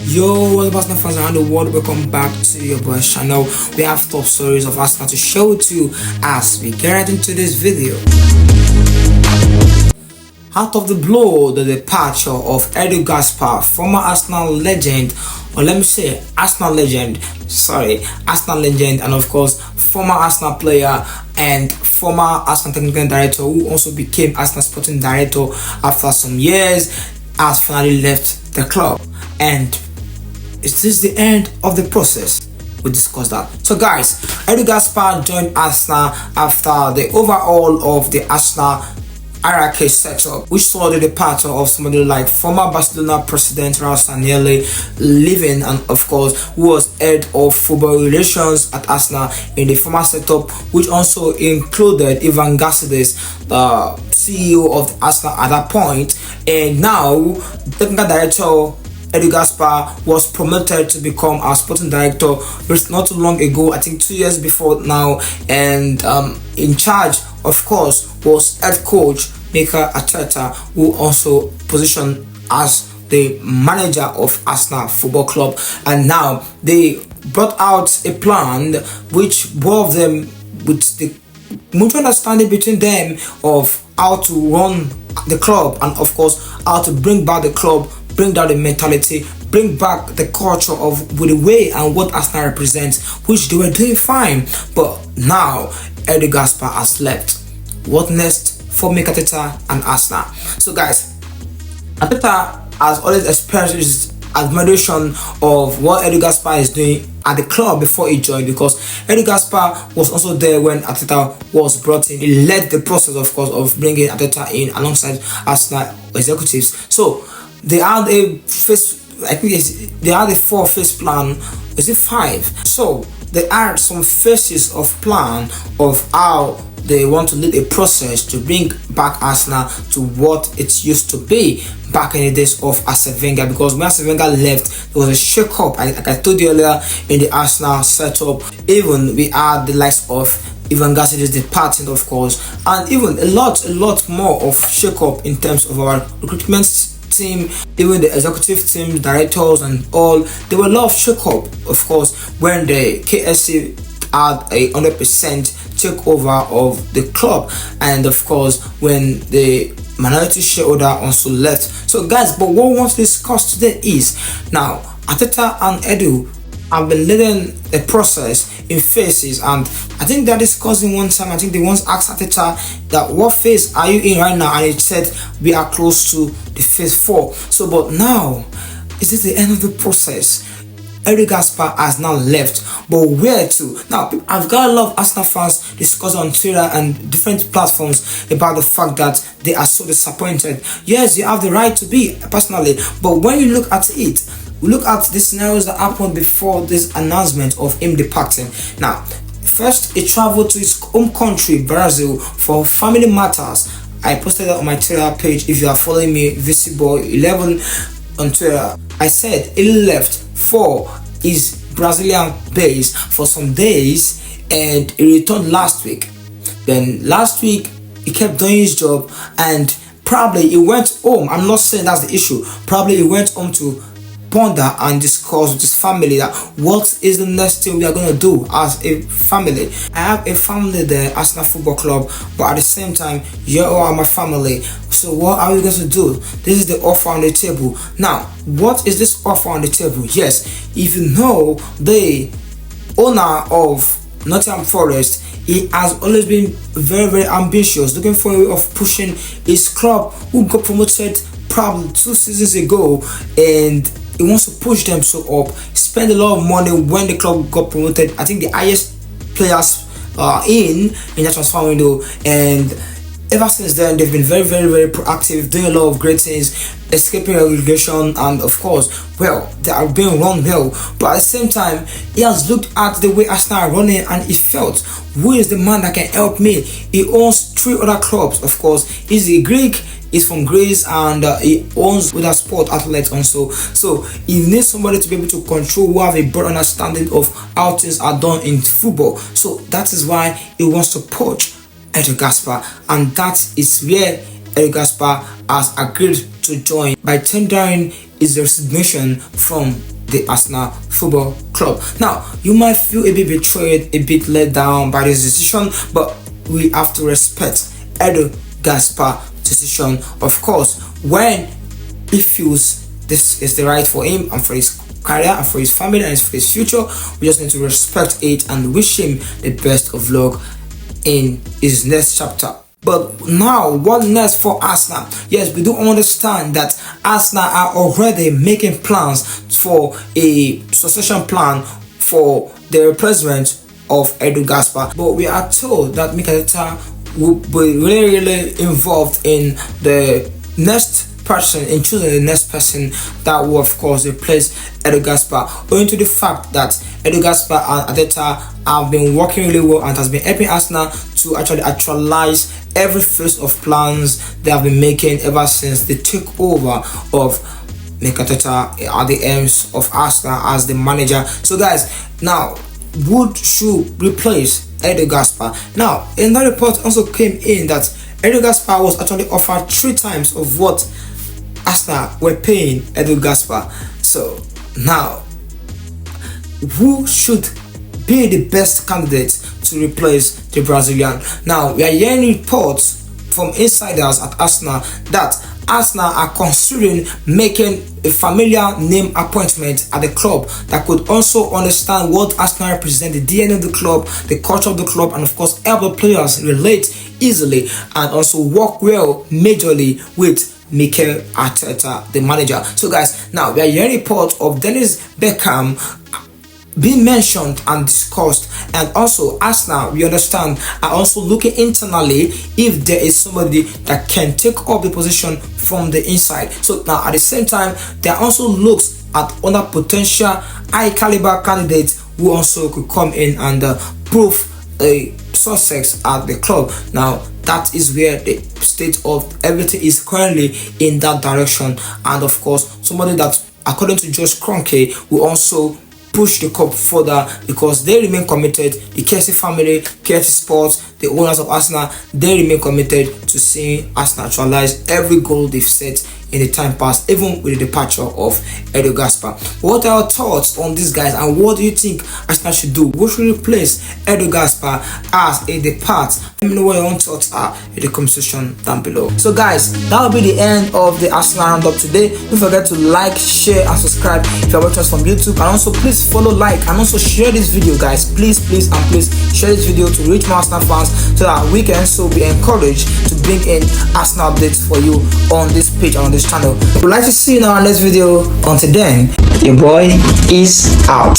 Yo, what's up, Arsenal fans around the world? Welcome back to your boy channel. We have top stories of Arsenal to show to you as we get right into this video. Out of the blue, the departure of Edu Gaspar, former Arsenal legend, or let me say Arsenal legend, and of course former Arsenal player and former Arsenal technical director who also became Arsenal sporting director after some years, has finally left the club. And is this the end of the process? We discussed that. So guys, Edu Gaspar joined Arsenal after the overhaul of the Arsenal hierarchy setup, which saw the departure of somebody like former Barcelona president Raul leaving, and of course who was head of football relations at Arsenal in the former setup, which also included Ivan Gaspar, the CEO of Arsenal at that point. And now technical director Edu Gaspar was promoted to become our sporting director not too long ago, I think 2 years before now, and in charge of course was head coach Mikel Arteta, who also positioned as the manager of Arsenal Football Club. And now they brought out a plan which both of them, with the mutual understanding between them of how to run the club and of course how to bring back the club, bring down the mentality, bring back the culture of with the way and what Arsenal represents, which they were doing fine. But now Edu Gaspar has left. What next for Mikel Arteta and Arsenal? So guys, Arteta has always expressed his admiration of what Edu Gaspar is doing at the club before he joined, because Edu Gaspar was also there when Arteta was brought in. He led the process, of course, of bringing Arteta in alongside Arsenal executives. So they had a face, I think they had a 4-phase plan. Is it 5? So they had some phases of plan of how they want to lead a process to bring back Arsenal to what it used to be back in the days of Arsene Wenger. Because when Arsene Wenger left, there was a shake-up, like I told you earlier, in the Arsenal setup. Even we had the likes of Ivan Gaspar departing, of course, and even a lot more of shake-up in terms of our recruitment team, even the executive team, directors and all. There were a lot of shake-up, of course, when the KSC had a 100% takeover of the club, and of course when the minority shareholder also left. So guys, but what we want to discuss today is, now Arteta and Edu have been leading a process in phases, and I think they're discussing one time. I think they once asked Arteta that what phase are you in right now, and it said we are close to the phase 4. So but now, is this the end of the process? Edu Gaspar has now left, but where to? Now, I've got a lot of Arsenal fans discussing on Twitter and different platforms about the fact that they are so disappointed. Yes, you have the right to be, personally, but when you look at it, look at the scenarios that happened before this announcement of him departing. Now, first, he traveled to his home country, Brazil, for family matters. I posted that on my Twitter page. If you are following me, Visible11 on Twitter, I said he left for his Brazilian base for some days and he returned last week. Then last week he kept doing his job, and probably he went home. I'm not saying that's the issue. Probably he went home to ponder and discuss with his family that what is the next thing we are going to do as a family. I have a family there, Arsenal Football Club, but at the same time, you all are my family. So what are we going to do? This is the offer on the table. Now, what is this offer on the table? Yes, if you know the owner of Nottingham Forest, he has always been very ambitious, looking for a way of pushing his club, who got promoted probably 2 seasons ago, and he wants to push them so up, spend a lot of money when the club got promoted. I think the highest players in that transfer window, and ever since then they've been very proactive, doing a lot of great things, escaping relegation, and of course, well, they are being run well. But at the same time, he has looked at the way Arsenal are running, and he felt, who is the man that can help me? He owns 3 other clubs, of course. He's a Greek, he's from Greece, and he owns with a sport athlete also. So he needs somebody to be able to control, who have a broad understanding of how things are done in football. So that is why he wants to poach Edu Gaspar, and that is where Edu Gaspar has agreed to join by tendering is the resignation from the Arsenal Football Club. Now, you might feel a bit betrayed, a bit let down by this decision, but we have to respect Edu Gaspar decision. Of course, when he feels this is the right for him and for his career and for his family and for his future, we just need to respect it and wish him the best of luck in his next chapter. But now, what next for Arsenal? Yes, we do understand that Arsenal are already making plans for a succession plan for the replacement of Edu Gaspar. But we are told that Mikel Arteta will be really involved in the next person, in choosing the next person that will of course replace Edu Gaspar, owing to the fact that Edu Gaspar and Arteta have been working really well and has been helping Arsenal to actually actualize every phase of plans they have been making ever since they took over of Mikel Arteta at the helms of Arsenal as the manager. So guys, now who should replace Edu Gaspar? Now, in that report also came in that Edu Gaspar was actually offered 3 times of what Arsenal were paying Edu Gaspar. So now, who should be the best candidate to replace the Brazilian? Now, we are hearing reports from insiders at Arsenal that Arsenal are considering making a familiar name appointment at the club that could also understand what Arsenal represent, the DNA of the club, the culture of the club, and of course help the players relate easily and also work well majorly with Mikel Arteta, the manager. So guys, now we are hearing reports of Dennis Beckham being mentioned and discussed, and also Arsenal, we understand, are also looking internally if there is somebody that can take up the position from the inside. So now at the same time, there also looks at other potential high caliber candidates who also could come in and prove a success at the club. Now that is where the state of everything is currently, in that direction. And of course, somebody that, according to Josh Kroenke, will also push the cup further because they remain committed. The KC family, KC Sports, the owners of Arsenal, they remain committed to seeing Arsenal actualize every goal they've set in the time past, even with the departure of Edu Gaspar. What are your thoughts on these guys, and what do you think Arsenal should do? Who should replace Edu Gaspar as a depart? Let me know what your own thoughts are in the comment section down below. So guys, that will be the end of the Arsenal Roundup today. Don't forget to like, share and subscribe if you're watching us from YouTube, and also please follow, like and also share this video, guys. Please share this video to reach more Arsenal fans so that we can also be encouraged to bring in Arsenal updates for you on this page and on this channel. We'd like to see you in our next video. Until then, your boy is out.